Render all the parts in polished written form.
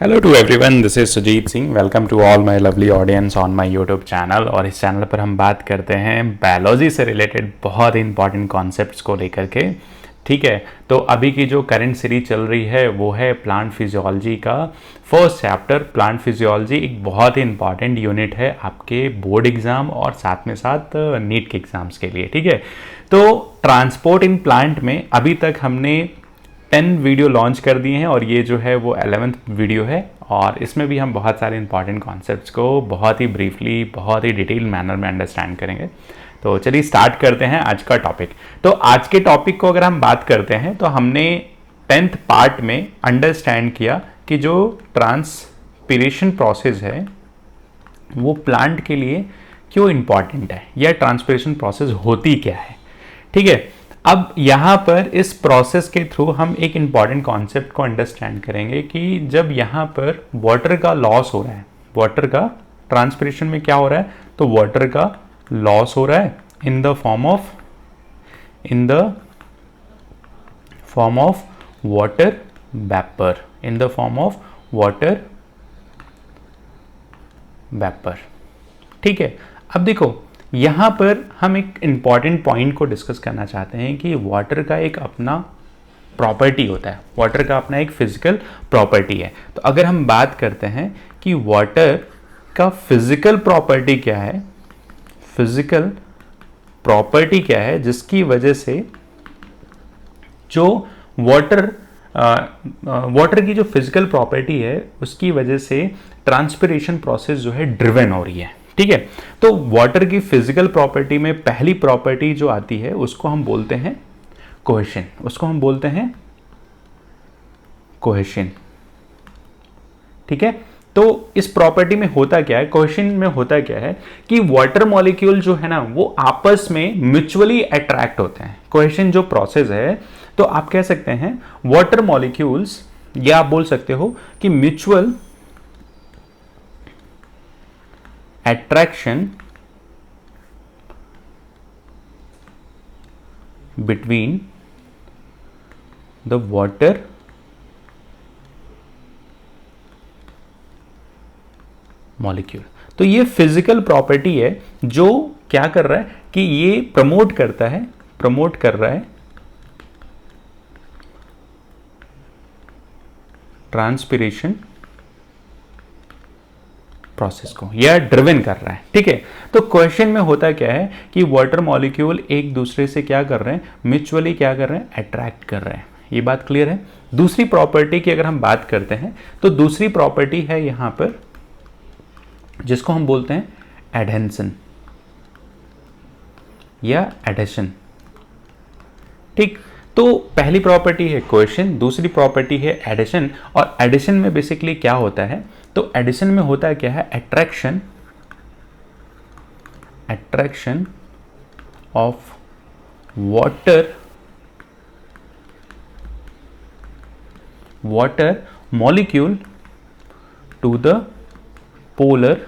Hello to everyone, this is Sujeet Singh. Welcome to all my lovely audience on my YouTube channel. और इस channel पर हम बात करते हैं बायोलॉजी से रिलेटेड बहुत ही इंपॉर्टेंट कॉन्सेप्ट्स को लेकर के। ठीक है, तो अभी की जो करंट सीरीज चल रही है वो है प्लांट फिजियोलॉजी का फर्स्ट चैप्टर। प्लांट फिजियोलॉजी एक बहुत ही इंपॉर्टेंट यूनिट है आपके बोर्ड एग्जाम और साथ में साथ नीट के एग्जाम्स के लिए। ठीक है, तो ट्रांसपोर्ट इन प्लांट में अभी तक हमने 10 वीडियो लॉन्च कर दिए हैं और ये जो है वो 11th वीडियो है। और इसमें भी हम बहुत सारे इंपॉर्टेंट कॉन्सेप्ट्स को बहुत ही ब्रीफली, बहुत ही डिटेल मैनर में अंडरस्टैंड करेंगे। तो चलिए स्टार्ट करते हैं आज का टॉपिक। तो आज के टॉपिक को अगर हम बात करते हैं तो हमने 10th पार्ट में अंडरस्टैंड किया कि जो ट्रांसपिरेशन प्रोसेस है वो प्लांट के लिए क्यों इंपॉर्टेंट है या ट्रांसपिरेशन प्रोसेस होती क्या है। ठीक है, अब यहाँ पर इस प्रोसेस के थ्रू हम एक इंपॉर्टेंट कॉन्सेप्ट को अंडरस्टैंड करेंगे कि जब यहाँ पर वाटर का लॉस हो रहा है, वाटर का ट्रांसपिरेशन में क्या हो रहा है, तो वाटर का लॉस हो रहा है in the form of water vapour, in the form of water vapour. ठीक है, अब देखो यहाँ पर हम एक इंपॉर्टेंट पॉइंट को डिस्कस करना चाहते हैं कि वाटर का एक अपना प्रॉपर्टी होता है, वाटर का अपना एक फिजिकल प्रॉपर्टी है। तो अगर हम बात करते हैं कि वाटर का फिजिकल प्रॉपर्टी क्या है, फिजिकल प्रॉपर्टी क्या है जिसकी वजह से जो वाटर की जो फिजिकल प्रॉपर्टी है उसकी वजह से ट्रांसपिरेशन प्रोसेस जो है ड्रिवन हो रही है। ठीक है, तो वाटर की फिजिकल प्रॉपर्टी में पहली प्रॉपर्टी जो आती है उसको हम बोलते हैं कोहेशन, उसको हम बोलते हैं कोहेशन। ठीक है, तो इस प्रॉपर्टी में होता क्या है, कोहेशन में होता क्या है कि वाटर मॉलिक्यूल जो है ना वो आपस में म्यूचुअली अट्रैक्ट होते हैं। कोहेशन जो प्रोसेस है, तो आप कह सकते हैं वाटर मॉलिक्यूल्स, या आप बोल सकते हो कि mutual attraction between the water molecule. तो ये फिजिकल प्रॉपर्टी है जो क्या कर रहा है कि ये प्रमोट कर रहा है ट्रांसपिरेशन प्रोसेस को, या ड्रिवन कर रहा है। ठीक है, तो क्वेश्चन में होता क्या है कि वाटर मॉलिक्यूल एक दूसरे से क्या कर रहे हैं, म्यूचुअली क्या कर रहे हैं, अट्रैक्ट कर रहे हैं। ये बात क्लियर है। दूसरी प्रॉपर्टी की अगर हम बात करते हैं तो दूसरी प्रॉपर्टी है यहां पर जिसको हम बोलते हैं एडहेंशन या एडेशन। ठीक, तो पहली प्रॉपर्टी है कोहेशन, दूसरी प्रॉपर्टी है एडिशन। और एडिशन में बेसिकली क्या होता है, तो एडिशन में होता है क्या है, attraction of water molecule to the polar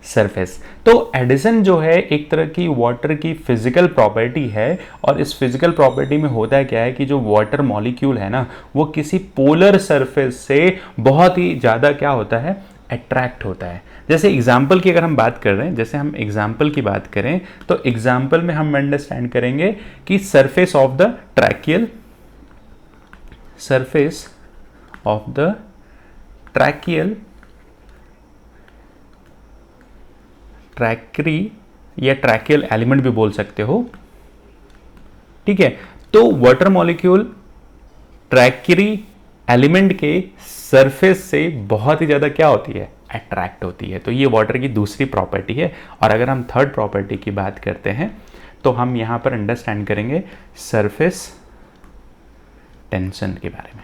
surface. तो एडिशन जो है एक तरह की वाटर की फिजिकल प्रॉपर्टी है, और इस फिजिकल प्रॉपर्टी में होता है क्या है कि जो वाटर मॉलिक्यूल है ना वो किसी पोलर सरफेस से बहुत ही ज़्यादा क्या होता है, अट्रैक्ट होता है। जैसे एग्जाम्पल की अगर हम बात कर रहे हैं, जैसे हम एग्जाम्पल की बात करें तो एग्जाम्पल में हम अंडरस्टैंड करेंगे कि सरफेस ऑफ द ट्रैक्री या ट्रैकियल एलिमेंट भी बोल सकते हो। ठीक है, तो वाटर मॉलिक्यूल ट्रैक्री एलिमेंट के सरफेस से बहुत ही ज्यादा क्या होती है, अट्रैक्ट होती है। तो ये वाटर की दूसरी प्रॉपर्टी है। और अगर हम थर्ड प्रॉपर्टी की बात करते हैं तो हम यहां पर अंडरस्टैंड करेंगे सरफेस टेंशन के बारे में।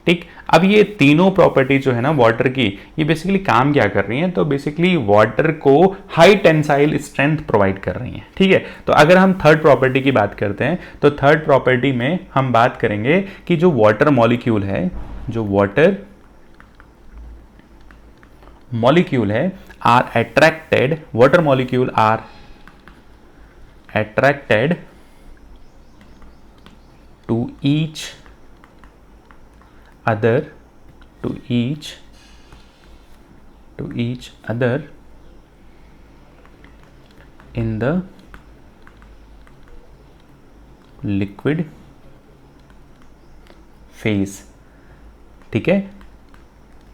ठीक, अब ये तीनों प्रॉपर्टी जो है ना वाटर की, ये बेसिकली काम क्या कर रही हैं, तो बेसिकली वाटर को हाई टेंसाइल स्ट्रेंथ प्रोवाइड कर रही हैं। ठीक है, तो अगर हम थर्ड प्रॉपर्टी की बात करते हैं तो थर्ड प्रॉपर्टी में हम बात करेंगे कि जो वाटर मॉलिक्यूल है, are attracted to each other in the liquid phase, ठीक है,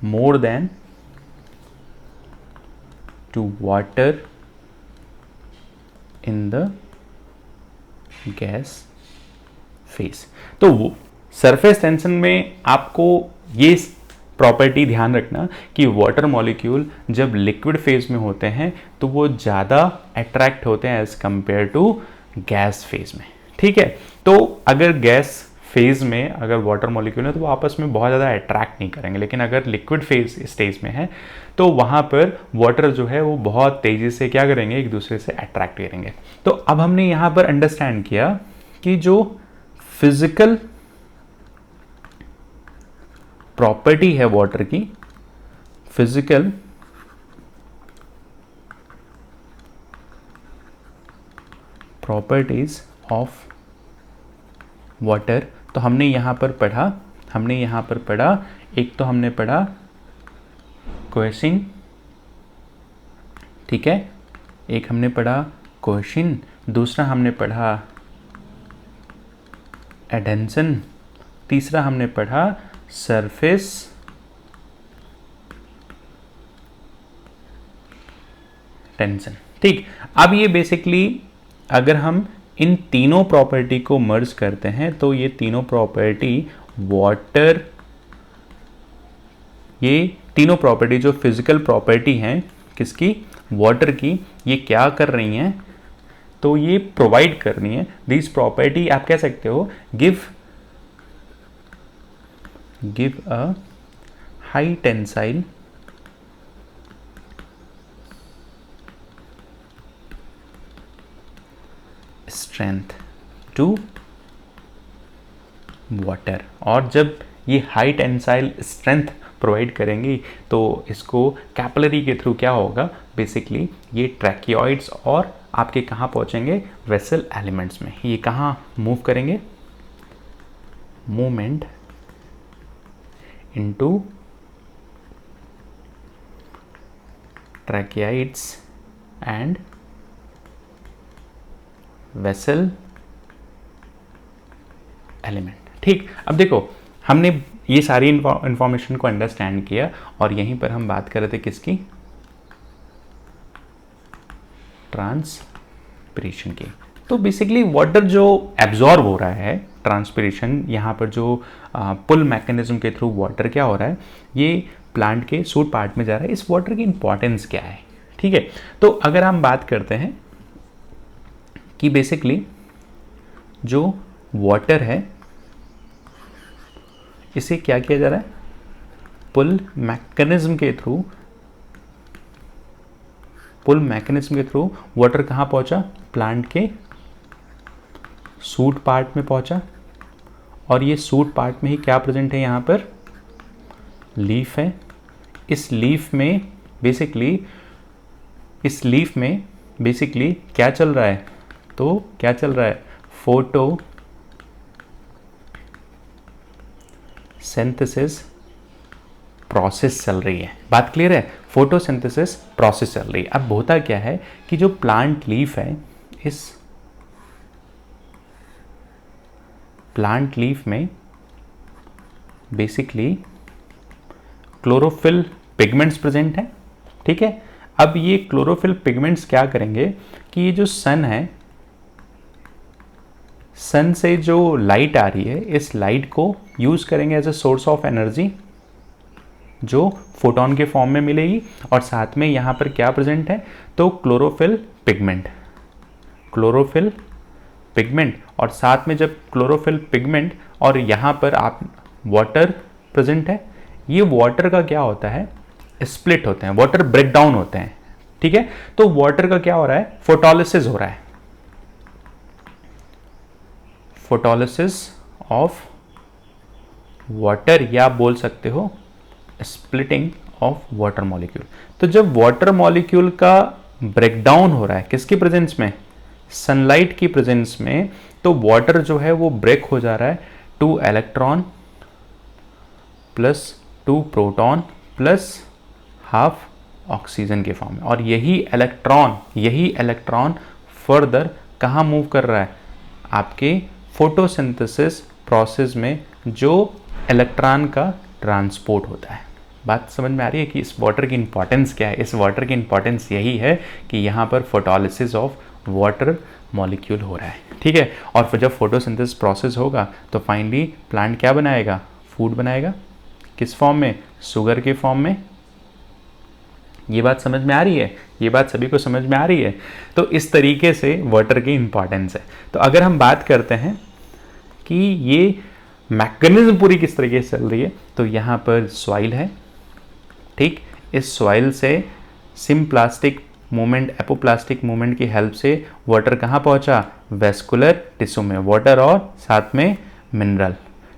more than to water in the gas phase। तो सरफेस टेंशन में आपको ये प्रॉपर्टी ध्यान रखना कि वाटर मॉलिक्यूल जब लिक्विड फेज में होते हैं तो वो ज़्यादा अट्रैक्ट होते हैं as compare to gas phase में, ठीक है। तो अगर गैस फेज में अगर वाटर मॉलिक्यूल है तो वो आपस में बहुत ज़्यादा अट्रैक्ट नहीं करेंगे, लेकिन अगर लिक्विड फेज स्टेज में है तो वहाँ पर वाटर जो है वो बहुत तेज़ी से क्या करेंगे, एक दूसरे से अट्रैक्ट करेंगे। तो अब हमने यहाँ पर अंडरस्टैंड किया कि जो फिजिकल प्रॉपर्टी है वाटर की, फिजिकल प्रॉपर्टीज ऑफ वाटर, तो हमने यहां पर पढ़ा एक तो हमने पढ़ा कोहेसिन, ठीक है, एक हमने पढ़ा कोहेसिन, दूसरा हमने पढ़ा एडेंसन, तीसरा हमने पढ़ा सरफेस टेंशन, ठीक। अब ये बेसिकली अगर हम इन तीनों प्रॉपर्टी को मर्ज करते हैं तो ये तीनों प्रॉपर्टी वाटर, ये तीनों प्रॉपर्टी जो फिजिकल प्रॉपर्टी हैं किसकी, वाटर की, ये क्या कर रही हैं, तो ये प्रोवाइड कर रही हैं दिस प्रॉपर्टी, आप कह सकते हो give a high tensile strength to water। और जब ये हाई टेंसाइल स्ट्रेंथ प्रोवाइड करेंगी तो इसको कैपिलरी के थ्रू क्या होगा, बेसिकली ये ट्रैकियोइड्स और आपके कहाँ पहुँचेंगे, वेसल एलिमेंट्स में। ये कहाँ मूव करेंगे, movement into tracheids and vessel element, ठीक। अब देखो हमने ये सारी इंफॉर्मेशन को अंडरस्टैंड किया और यहीं पर हम बात कर रहे थे किसकी, ट्रांसपिरेशन की। तो बेसिकली वाटर जो एब्जॉर्ब हो रहा है, ट्रांसपिरेशन, यहाँ पर जो पुल मैकेनिज्म के थ्रू वाटर क्या हो रहा है, ये प्लांट के सूट पार्ट में जा रहा है। इस वाटर की इंपॉर्टेंस क्या है, ठीक है। तो अगर हम बात करते हैं कि बेसिकली जो वाटर है इसे क्या किया जा रहा है, पुल मैकेनिज्म के थ्रू वाटर कहाँ पहुंचा, प्लांट के सूट पार्ट में पहुंचा, और ये सूट पार्ट में ही क्या प्रेजेंट है, यहाँ पर लीफ है। इस लीफ में बेसिकली क्या चल रहा है, तो क्या चल रहा है, फोटोसिंथेसिस प्रोसेस चल रही है। बात क्लियर है, फोटोसिंथेसिस प्रोसेस चल रही है। अब होता क्या है कि जो प्लांट लीफ है, इस प्लांट लीफ में बेसिकली क्लोरोफिल पिगमेंट्स प्रेजेंट हैं, ठीक है। अब ये क्लोरोफिल पिगमेंट्स क्या करेंगे कि ये जो सन है, सन से जो लाइट आ रही है, इस लाइट को यूज करेंगे as a source of energy जो फोटोन के फॉर्म में मिलेगी, और साथ में यहाँ पर क्या प्रेजेंट है, तो क्लोरोफिल पिगमेंट, और साथ में जब क्लोरोफिल पिगमेंट और यहाँ पर आप वाटर प्रेजेंट है, ये वाटर का क्या होता है, स्प्लिट होते हैं, वाटर ब्रेक डाउन होते हैं, ठीक है। तो वाटर का क्या हो रहा है, फोटोलिसिस हो रहा है, फोटोलिसिस ऑफ वाटर, या बोल सकते हो स्प्लिटिंग ऑफ वाटर मॉलिक्यूल। तो जब वाटर मॉलिक्यूल का ब्रेकडाउन हो रहा है किसकी प्रेजेंस में, सनलाइट की प्रेजेंस में, तो वाटर जो है वो ब्रेक हो जा रहा है 2 electron plus 2 proton plus half oxygen के फॉर्म में, और यही इलेक्ट्रॉन फर्दर कहाँ मूव कर रहा है, आपके फोटोसिंथेसिस प्रोसेस में जो इलेक्ट्रॉन का ट्रांसपोर्ट होता है। बात समझ में आ रही है कि इस वाटर की इंपॉर्टेंस क्या है? इस वाटर की इंपॉर्टेंस यही है कि यहाँ पर फोटोलिसिस ऑफ वाटर मॉलिक्यूल हो रहा है, ठीक है। और फिर जब फोटोसिंथेसिस प्रोसेस होगा तो फाइनली प्लांट क्या बनाएगा, फूड बनाएगा। किस फॉर्म में, शुगर के फॉर्म में। ये बात समझ में आ रही है, ये बात सभी को समझ में आ रही है। तो इस तरीके से वाटर की इंपॉर्टेंस है। तो अगर हम बात करते हैं कि ये मैकेनिज्म पूरी किस तरीके से चल रही है, तो यहाँ पर सॉइल है, ठीक। इस सॉइल से सिम्प्लास्टिक मूवमेंट, एपोप्लास्टिक मूवमेंट की हेल्प से वाटर कहाँ पहुँचा, वेस्कुलर टिश्यू में वाटर और साथ में मिनरल,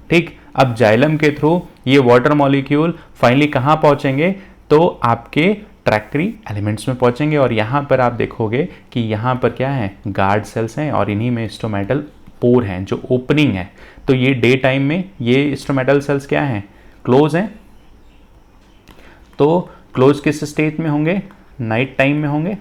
ठीक। अब जाइलम के थ्रू ये वाटर मॉलिक्यूल फाइनली कहाँ पहुँचेंगे, तो आपके ट्रैक्टरी एलिमेंट्स में पहुँचेंगे। और यहाँ पर आप देखोगे कि यहाँ पर क्या है, गार्ड सेल्स हैं और इन्हीं में स्टोमेटल पोर हैं जो ओपनिंग है। तो ये डे टाइम में ये स्टोमेटल सेल्स क्या हैं, क्लोज हैं। तो क्लोज किस स्टेट में होंगे, नाइट टाइम में होंगे।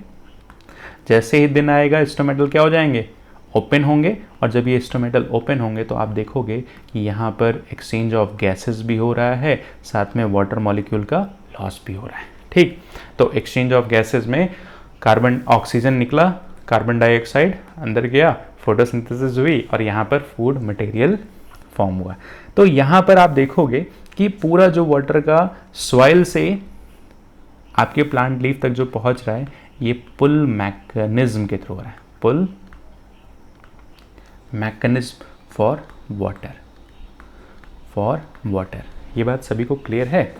जैसे ही दिन आएगा स्टोमेटल क्या हो जाएंगे, ओपन होंगे। और जब ये स्टोमेटल ओपन होंगे तो आप देखोगे कि यहाँ पर एक्सचेंज ऑफ गैसेस भी हो रहा है, साथ में वाटर मॉलिक्यूल का लॉस भी हो रहा है, ठीक। तो एक्सचेंज ऑफ गैसेस में कार्बन, ऑक्सीजन निकला, कार्बन डाइऑक्साइड अंदर गया, फोटोसिंथेसिस हुई और यहाँ पर फूड मटेरियल फॉर्म हुआ। तो यहाँ पर आप देखोगे कि पूरा जो वाटर का सॉइल से आपके प्लांट लीफ तक जो पहुँच रहा है, ये पुल मैकेनिज्म के थ्रू हो रहा है, पुल मैकेनिज्म फॉर वाटर। ये बात सभी को क्लियर है।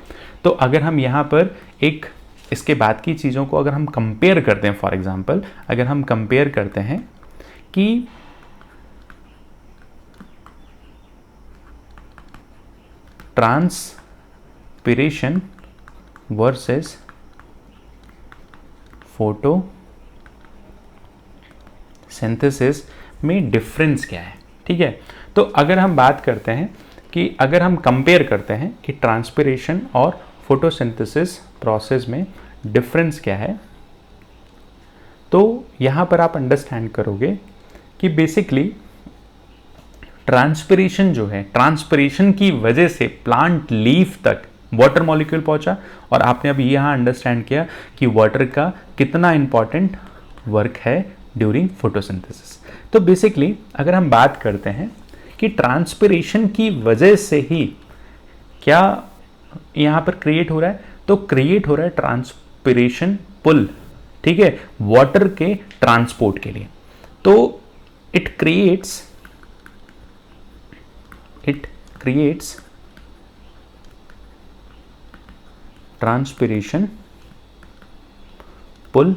तो अगर हम यहाँ पर एक इसके बाद की चीज़ों को अगर हम कंपेयर करते हैं, फॉर एग्जांपल अगर हम कंपेयर करते हैं कि ट्रांसपिरेशन वर्सेस फोटोसिंथेसिस में डिफरेंस क्या है, ठीक है। तो अगर हम बात करते हैं कि अगर हम कंपेयर करते हैं कि ट्रांसपिरेशन और फोटोसिंथेसिस प्रोसेस में डिफरेंस क्या है, तो यहाँ पर आप अंडरस्टैंड करोगे कि बेसिकली ट्रांसपिरेशन जो है, ट्रांसपिरेशन की वजह से प्लांट लीफ तक वाटर मॉलिक्यूल पहुंचा। और आपने अभी यहाँ अंडरस्टैंड किया कि वाटर का कितना इंपॉर्टेंट वर्क है ड्यूरिंग फोटोसिंथेसिस। तो बेसिकली अगर हम बात करते हैं कि ट्रांसपिरेशन की वजह से ही क्या यहाँ पर क्रिएट हो रहा है, तो क्रिएट हो रहा है ट्रांसपिरेशन पुल, ठीक है, वाटर के ट्रांसपोर्ट के लिए। तो it creates transpiration pull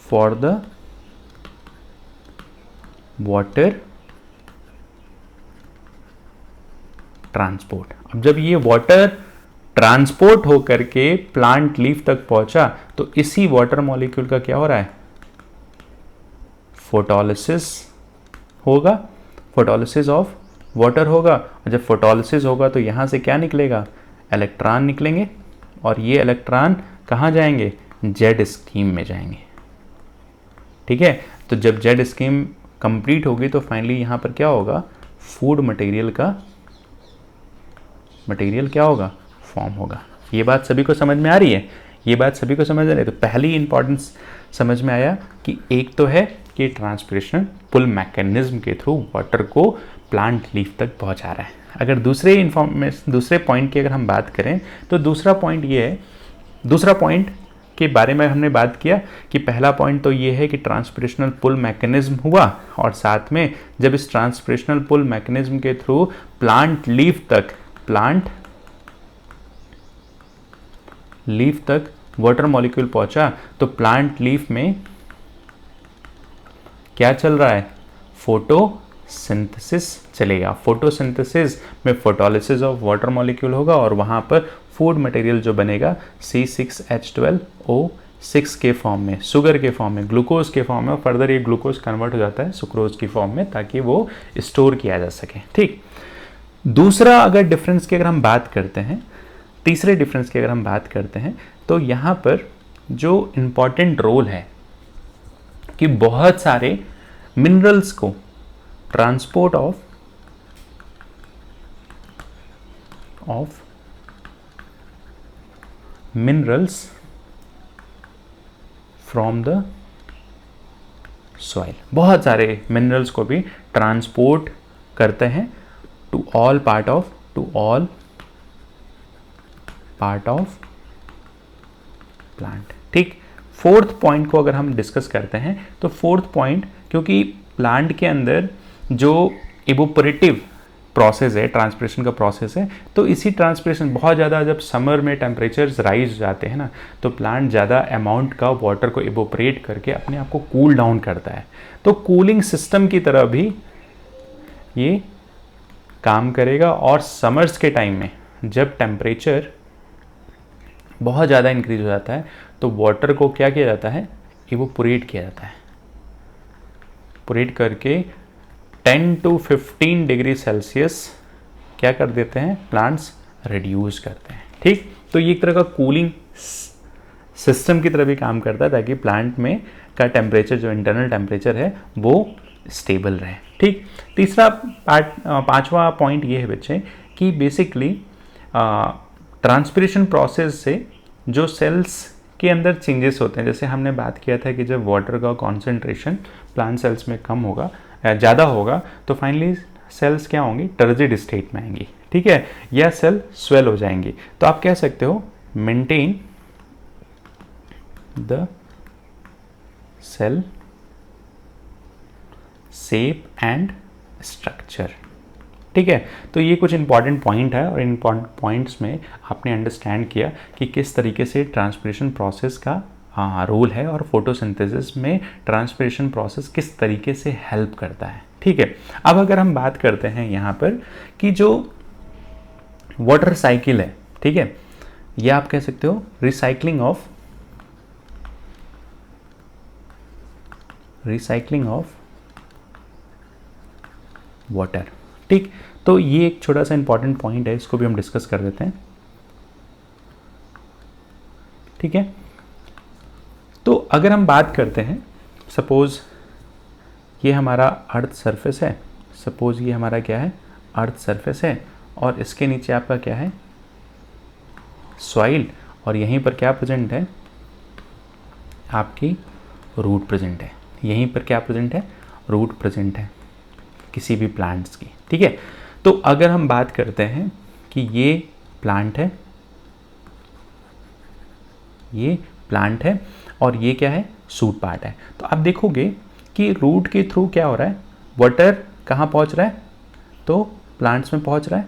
for the water transport. अब जब ये वाटर ट्रांसपोर्ट होकर के प्लांट लीफ तक पहुंचा तो इसी वाटर मॉलिक्यूल का क्या हो रहा है, फोटोलिसिस होगा, फोटोलिसिस ऑफ वाटर होगा। और जब फोटोलिसिस होगा तो यहां से क्या निकलेगा, इलेक्ट्रॉन निकलेंगे और ये इलेक्ट्रॉन कहाँ जाएंगे, जेड स्कीम में जाएंगे, ठीक है। तो जब जेड स्कीम कंप्लीट होगी तो फाइनली यहाँ पर क्या होगा, फूड मटेरियल क्या होगा, फॉर्म होगा। ये बात सभी को समझ में आ रही है, ये बात सभी को समझ आ रही है। तो पहली इंपॉर्टेंस समझ में आया कि एक तो है कि ट्रांसपिरेशन पुल मैकेनिज्म के थ्रू वाटर को प्लांट लीफ तक पहुंचा रहा है। अगर दूसरे पॉइंट की अगर हम बात करें तो दूसरा पॉइंट ये है, दूसरा पॉइंट के बारे में हमने बात किया कि पहला पॉइंट तो ये है कि ट्रांसपिरेशनल पुल मैकेनिज्म हुआ और साथ में जब इस ट्रांसपिरेशनल पुल मैकेनिज्म के थ्रू प्लांट लीफ तक वाटर मॉलिक्यूल पहुंचा तो प्लांट लीफ में क्या चल रहा है, फोटोसिंथेसिस चलेगा। फोटोसिंथेसिस में फोटोलिसिस ऑफ वाटर मॉलिक्यूल होगा और वहां पर फूड मटेरियल जो बनेगा C6H12O 6 के फॉर्म में, शुगर के फॉर्म में, ग्लूकोज के फॉर्म में, और फर्दर ये ग्लूकोज कन्वर्ट हो जाता है सुक्रोज की फॉर्म में ताकि वो स्टोर किया जा सके। ठीक, दूसरा अगर डिफरेंस की अगर हम बात करते हैं, तीसरे डिफरेंस की अगर हम बात करते हैं, तो यहाँ पर जो इम्पॉर्टेंट रोल है कि बहुत सारे मिनरल्स को transport of minerals from the soil, बहुत सारे मिनरल्स को भी ट्रांसपोर्ट करते हैं to all part of plant. ठीक, फोर्थ पॉइंट को अगर हम डिस्कस करते हैं तो फोर्थ पॉइंट, क्योंकि प्लांट के अंदर जो इवोपरेटिव प्रोसेस है, ट्रांसपिरेशन का प्रोसेस है, तो इसी ट्रांसपिरेशन बहुत ज़्यादा जब समर में टेम्परेचर्स राइज जाते हैं ना, तो प्लांट ज़्यादा अमाउंट का वाटर को इवोपरेट करके अपने आप को कूल डाउन करता है। तो कूलिंग सिस्टम की तरह भी ये काम करेगा, और समर्स के टाइम में जब टेम्परेचर बहुत ज़्यादा इंक्रीज हो जाता है तो वाटर को क्या किया जाता है, इवोपोरेट किया जाता है, पोरेट करके 10 to 15 डिग्री सेल्सियस क्या कर देते हैं, प्लांट्स रिड्यूस करते हैं। ठीक, तो ये एक तरह का कूलिंग सिस्टम की तरह भी काम करता है ताकि प्लांट में का टेम्परेचर, जो इंटरनल टेम्परेचर है, वो स्टेबल रहे। ठीक, तीसरा पांचवा पॉइंट ये है बच्चे कि बेसिकली ट्रांसपिरेशन प्रोसेस से जो सेल्स के अंदर चेंजेस होते हैं, जैसे हमने बात किया था कि जब वाटर का कॉन्सेंट्रेशन प्लांट सेल्स में कम होगा, ज़्यादा होगा, तो फाइनली सेल्स क्या होंगी, टर्जिड स्टेट में आएंगी। ठीक है, या सेल स्वेल हो जाएंगी। तो आप कह सकते हो maintain the cell shape and structure. ठीक है, तो ये कुछ इंपॉर्टेंट पॉइंट है, और इन पॉइंट्स में आपने अंडरस्टैंड किया कि किस तरीके से ट्रांसपिरेशन प्रोसेस का रोल है, और फोटोसिंथेसिस में ट्रांसपिरेशन प्रोसेस किस तरीके से हेल्प करता है। ठीक है, अब अगर हम बात करते हैं यहाँ पर कि जो वाटर साइकिल है, ठीक है, ये आप कह सकते हो रिसाइकलिंग ऑफ वाटर। ठीक, तो ये एक छोटा सा इंपॉर्टेंट पॉइंट है, इसको भी हम डिस्कस कर देते हैं। ठीक है, तो अगर हम बात करते हैं, सपोज ये हमारा अर्थ सरफेस है, सपोज ये हमारा क्या है, अर्थ सरफेस है, और इसके नीचे आपका क्या है, सॉइल, और यहीं पर क्या प्रेजेंट है, आपकी रूट प्रेजेंट है। यहीं पर क्या प्रेजेंट है, रूट प्रेजेंट है किसी भी प्लांट्स की। ठीक है, तो अगर हम बात करते हैं कि ये प्लांट है, और ये क्या है, सूट पार्ट है, तो आप देखोगे कि रूट के थ्रू क्या हो रहा है, वाटर कहाँ पहुँच रहा है, तो प्लांट्स में पहुँच रहा है।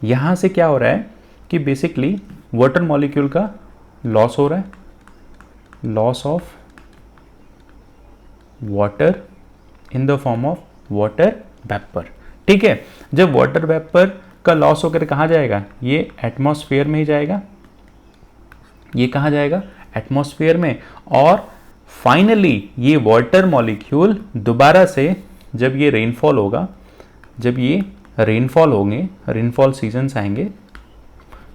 यहाँ से क्या हो रहा है कि बेसिकली वाटर मॉलिक्यूल का लॉस हो रहा है, loss of water in the form of water vapour. ठीक है, जब वाटर वेपर का लॉस होकर कहाँ जाएगा, ये एटमॉस्फेयर में ही जाएगा। ये कहाँ जाएगा, एटमॉस्फेयर में, और फाइनली ये वाटर मॉलिक्यूल दोबारा से जब ये रेनफॉल होगा, जब ये रेनफॉल होंगे, रेनफॉल सीजन्स आएंगे,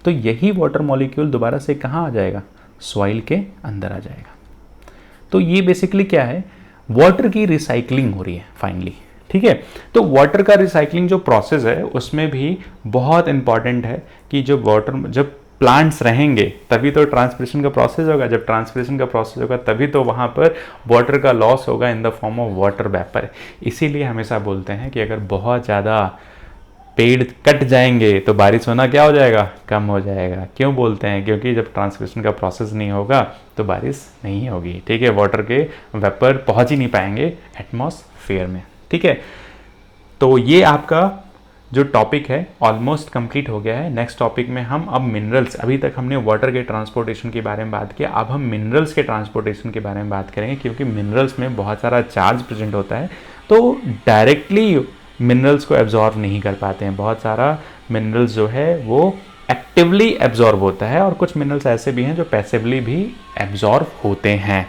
तो यही वाटर मॉलिक्यूल दोबारा से कहाँ आ जाएगा, सॉइल के अंदर आ जाएगा। तो ये बेसिकली क्या है, वाटर की रिसाइकलिंग हो रही है फाइनली। ठीक है, तो वाटर का रिसाइकलिंग जो प्रोसेस है उसमें भी बहुत इंपॉर्टेंट है कि जब प्लांट्स रहेंगे तभी तो ट्रांसपिरेशन का प्रोसेस होगा, जब ट्रांसपिरेशन का प्रोसेस होगा तभी तो वहाँ पर वाटर का लॉस होगा in the form of water vapour. इसीलिए हमेशा बोलते हैं कि अगर बहुत ज़्यादा पेड़ कट जाएंगे तो बारिश होना क्या हो जाएगा, कम हो जाएगा। क्यों बोलते हैं, क्योंकि जब ट्रांसपिरेशन का प्रोसेस नहीं होगा तो बारिश नहीं होगी। ठीक है, वाटर के वेपर पहुँच ही नहीं पाएंगे एटमॉस्फेयर में। ठीक है, तो ये आपका जो टॉपिक है ऑलमोस्ट कंप्लीट हो गया है। नेक्स्ट टॉपिक में हम अब मिनरल्स, अभी तक हमने वाटर के ट्रांसपोर्टेशन के बारे में बात किया, अब हम मिनरल्स के ट्रांसपोर्टेशन के बारे में बात करेंगे, क्योंकि मिनरल्स में बहुत सारा चार्ज प्रेजेंट होता है, तो डायरेक्टली मिनरल्स को एब्जॉर्ब नहीं कर पाते हैं। बहुत सारा मिनरल्स जो है वो एक्टिवली एब्जॉर्ब होता है और कुछ मिनरल्स ऐसे भी हैं जो पैसिवली भी एब्जॉर्ब होते हैं।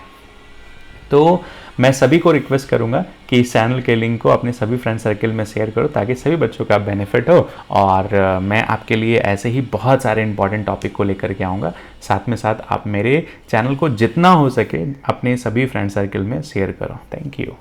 तो मैं सभी को रिक्वेस्ट करूंगा कि इस चैनल के लिंक को अपने सभी फ्रेंड सर्कल में शेयर करो ताकि सभी बच्चों का बेनिफिट हो, और मैं आपके लिए ऐसे ही बहुत सारे इंपॉर्टेंट टॉपिक को लेकर के आऊँगा। साथ में साथ आप मेरे चैनल को जितना हो सके अपने सभी फ्रेंड सर्कल में शेयर करो। Thank you.